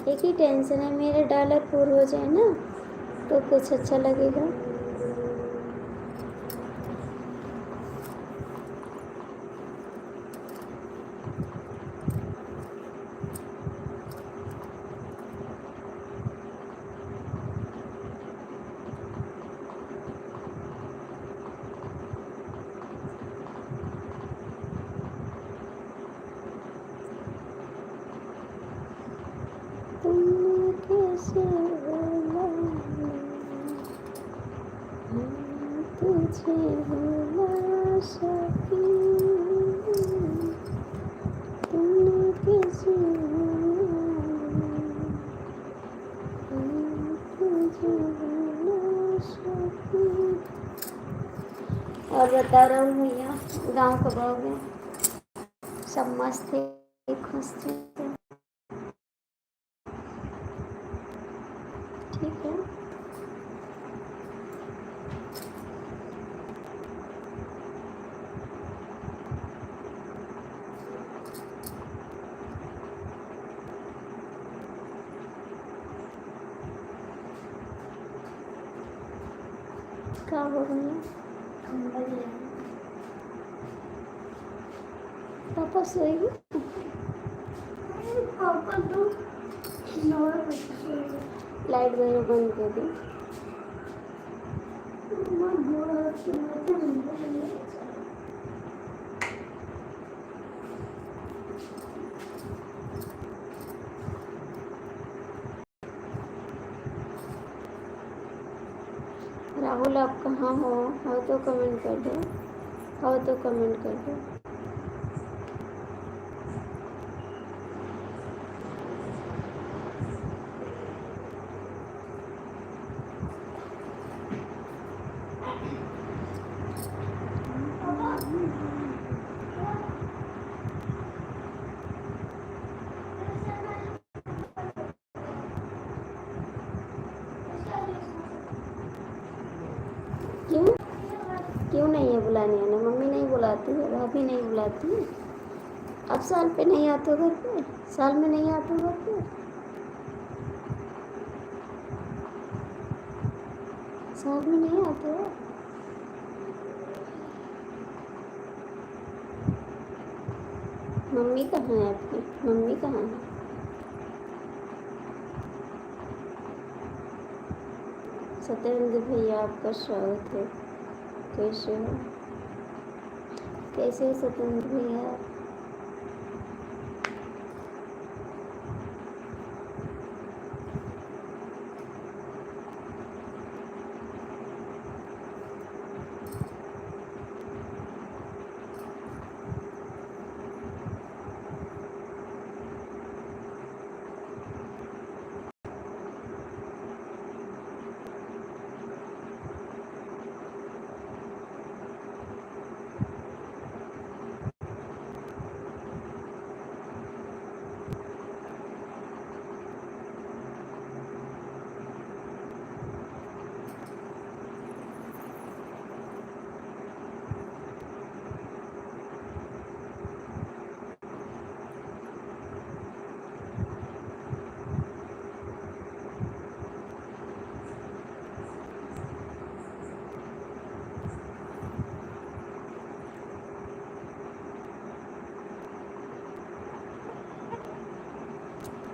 एक ही टेंशन है, मेरे डॉलर पूरे हो जाए ना तो कुछ अच्छा लगेगा। तुमने कैसे भूला मैं तुझे भूला सकी, तुमने कैसे भूला मैं तुझे भूला सकी। और बता रहा हूँ भैया, गाँव कब आओगे? सब मस्त थे, खुश थे, ठीक है। क्या हो रही है? पापा सोएगी? पापा तो लाइट वगैरह बंद कर दी। राहुल आप कहाँ हो तो कमेंट कर दो, हो तो कमेंट कर दो। क्यों क्यों नहीं है बुलाने आना? मम्मी नहीं बुलाती है, भाभी नहीं बुलाती है। अब साल पे नहीं आते हो घर पे? साल में नहीं आते हो घर पे? साल में नहीं आते हो? मम्मी कहाँ है आपकी? मम्मी कहाँ है? सत्येंद्र भैया आपका स्वागत है। कैसे हो? कैसे हो सत्येंद्र भैया?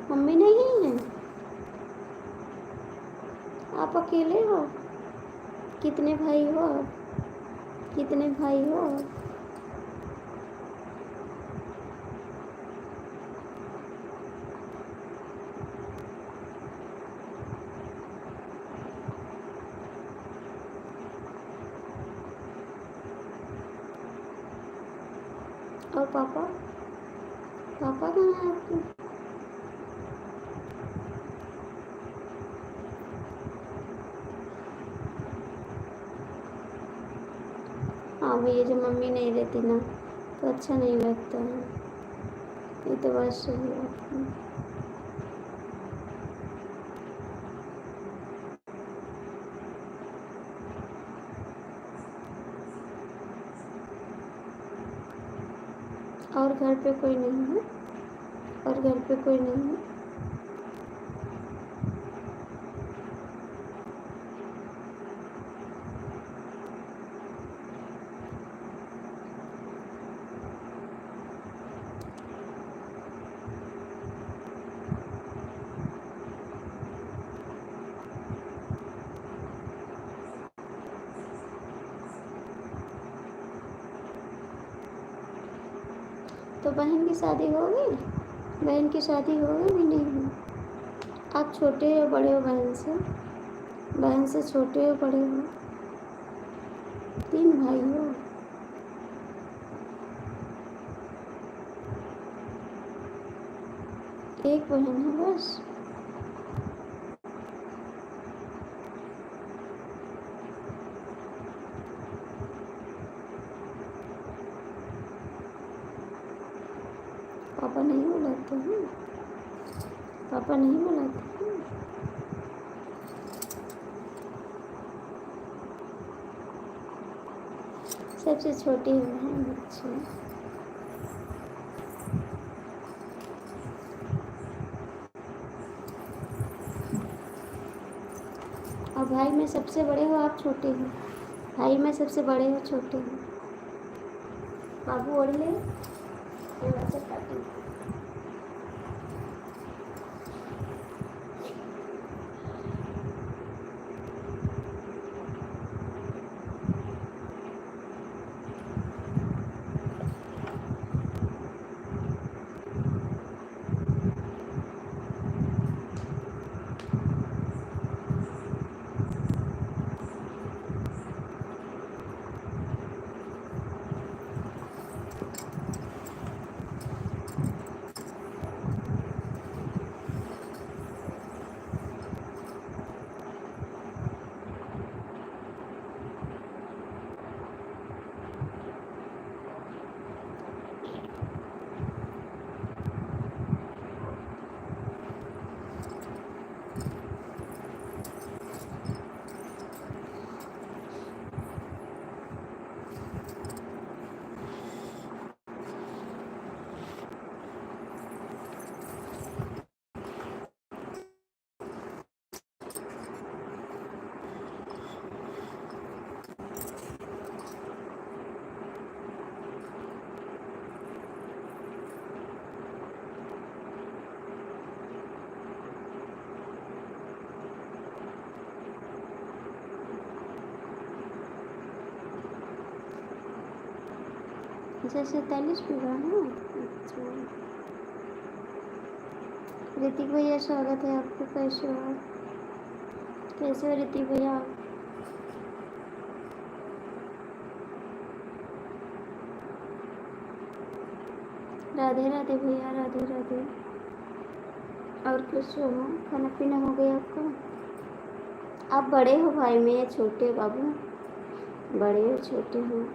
मम्मी नहीं है? आप अकेले हो? कितने भाई हो? कितने भाई हो? और पापा? पापा कहाँ हैं आपके? गाँव में ये जो मम्मी नहीं रहती ना तो अच्छा नहीं लगता है। ये तो बात सही है आपकी। और घर पे कोई नहीं है? और घर पे कोई नहीं है? तो बहन की शादी हो गई? बहन की शादी हो गई भी नहीं हुई? आप छोटे हो बड़े हो बहन से? बहन से छोटे हो बड़े हो? 3 भाई हो? एक बहन है बस? पापा नहीं बुलाते हैं? पापा नहीं बुलाते हैं? सबसे छोटी बहन। अच्छा। और भाई में सबसे बड़े हो आप छोटे हो? भाई में सबसे बड़े हो छोटे हो? बाबू ओढ़ ले, ये बच्चा काटी। अच्छा 47 पूरा है। अच्छा ऋतिक भैया स्वागत है आपको। कैसे हो आप? कैसे हो ऋतिक भैया आप? राधे राधे भैया, राधे राधे। और कैसे हो? खाना पीना हो गया आपका? आप बड़े हो भाई में या छोटे बाबू? बड़े हो छोटे हो?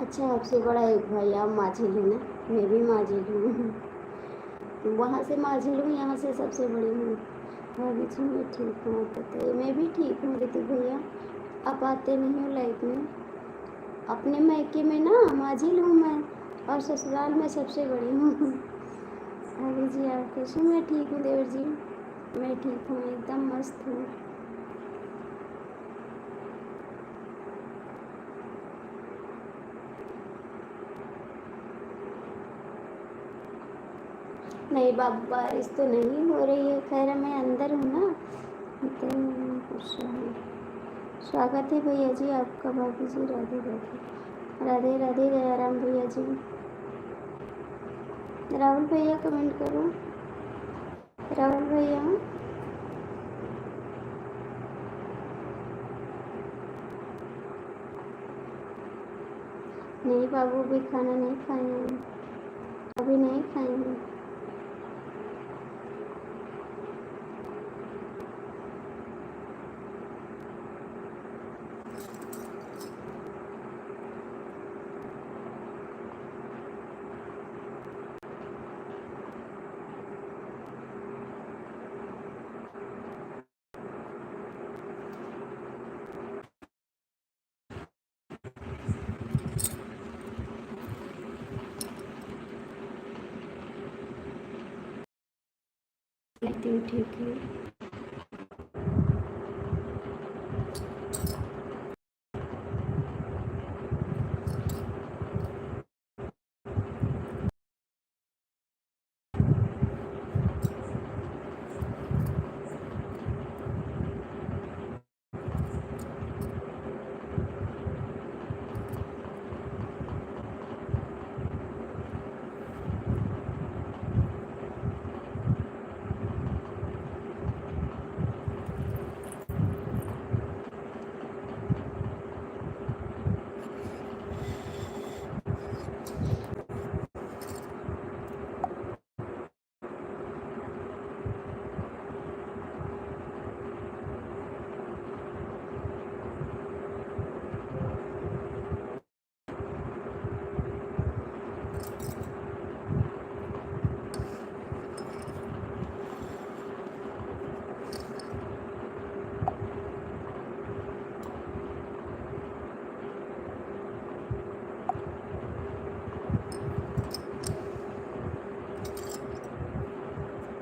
अच्छा आपसे बड़ा एक भाई, आप माझिल हो ना? मैं भी माझिल हूँ। वहाँ से माझिल हूँ, यहाँ से सबसे बड़ी हूँ। भाभी जी मैं ठीक हूँ, आप बताइए। मैं भी ठीक हूँ ऋतिक भैया। आप आते नहीं हो लाइफ में। अपने मायके में ना माझिल हूँ मैं, और ससुराल में सबसे बड़ी हूँ। भाभी जी आप कैसे? मैं ठीक हूँ देवर जी, मैं ठीक हूँ, एकदम मस्त हूँ। नहीं बाबू बारिश तो नहीं हो रही है, खैर मैं अंदर हूँ ना तो कुछ नहीं। स्वागत है भैया जी आपका। भाभी जी राधे राधे। राधे राधे दयाराम भैया जी। राहुल भैया कमेंट करो। राहुल भैया नहीं बाबू, अभी खाना नहीं खाएंगे, अभी नहीं खाएंगे। ठीक है।